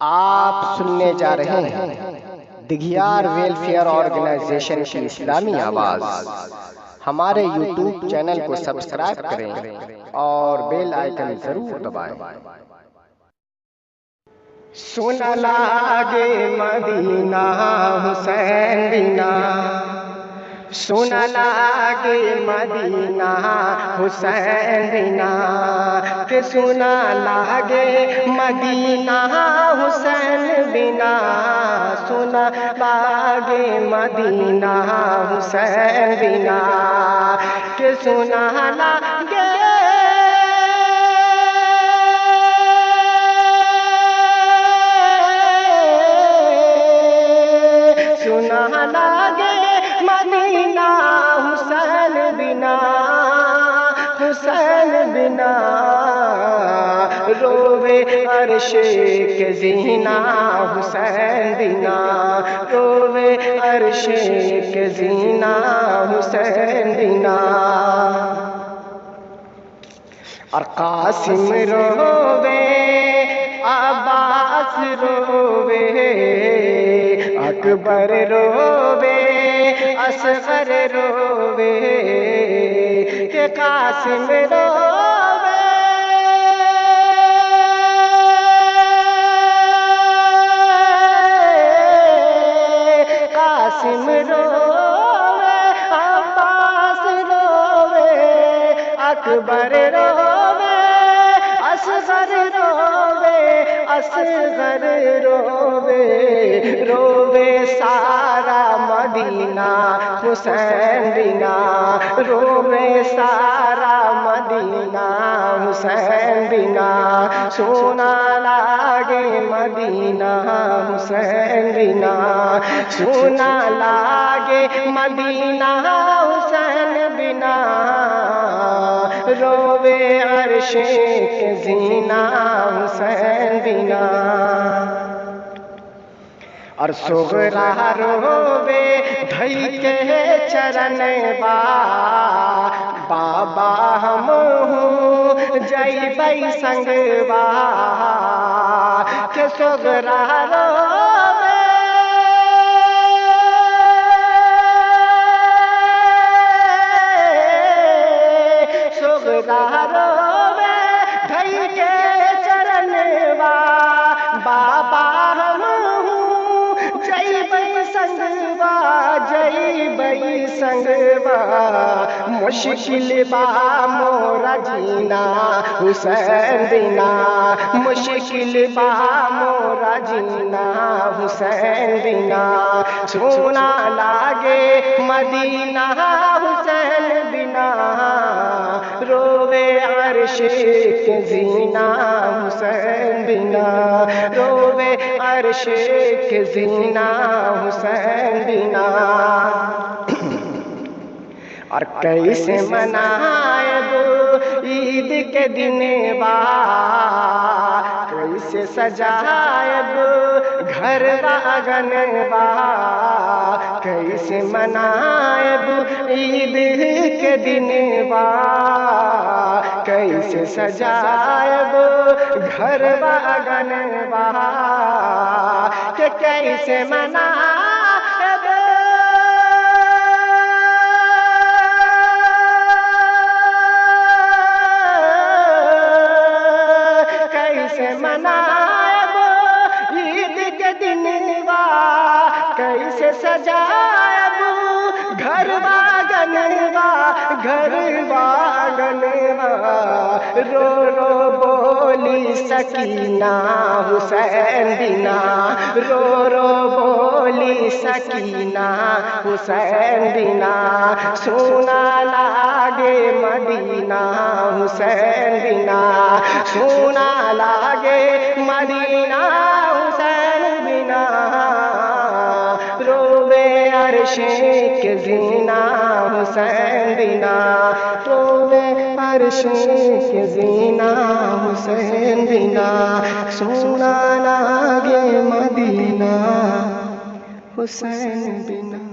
آپ سننے جا رہے ہیں دگھیار ویلفیئر آرگنائزیشن کی اسلامی آواز۔ ہمارے یوٹیوب چینل کو سبسکرائب کریں اور بیل آئیکن ضرور دبائیں۔ سن لاگے مدینہ حسین بنا، سن لاگے مدینہ حسین بنا، کہ سن لاگے مدینہ حسین بنا، سن لاگے مدینہ حسین بنا، کہ سن لاگے مدینہ حسین بنا، حسین بنا، روے عرش کے زینہ حسین بنا، روے عرش کے زینہ حسین بنا۔ اور قاسم روے، عباس روے، اکبر روے، اصغر روے، کہ قاسم روے، قاسم روے، عباس روے، اکبر روے، اصغر روے، اصغر روے، روے سارا مدینہ حسین بنا، روے سارا مدینہ حسین بنا، سونا لاگے مدینہ حسین بنا، سونا لاگے مدینہ حسین بنا، روے عرش کے زینہ حسین بنا۔ اور صغرا روے دھئی کے چرن با، بابا ہم ہوں جئی بئی سنگ با، کہ صغرا روے، صغرا روے دھئی کے چرن با، بابا ہم جئی بئی سنگوا، جئی بئی سنگوا، مشکل با مورا جینا حسین بنا، مشکل با مورا جینا حسین بنا، سونا لاگے مدینہ حسین بنا، روے عرش کے زینہ حسین بنا، روے عرش کے زینہ حسین بنا۔ اور کیسے منائب عید کے دن با، کیسے سجائب گھر آنگن با، کیسے منائب عید کے دن با، کیسے سجائب گھر آنگن با، کہ کیسے منائب منائب عید کے دن با، کیسے سجائب گھر آنگن با، گھر آنگن با، رو رو بولی سکینہ حسین بنا، رو رو بولی سکینہ حسین بنا، سونا لاگے مدینہ حسین بنا، سونا لاگے مدینہ حسین بنا، روے عرش کے زینہ حسین بنا، روے عرش کے زینہ حسین بنا، سونا لاگے مدینہ حسین بنا۔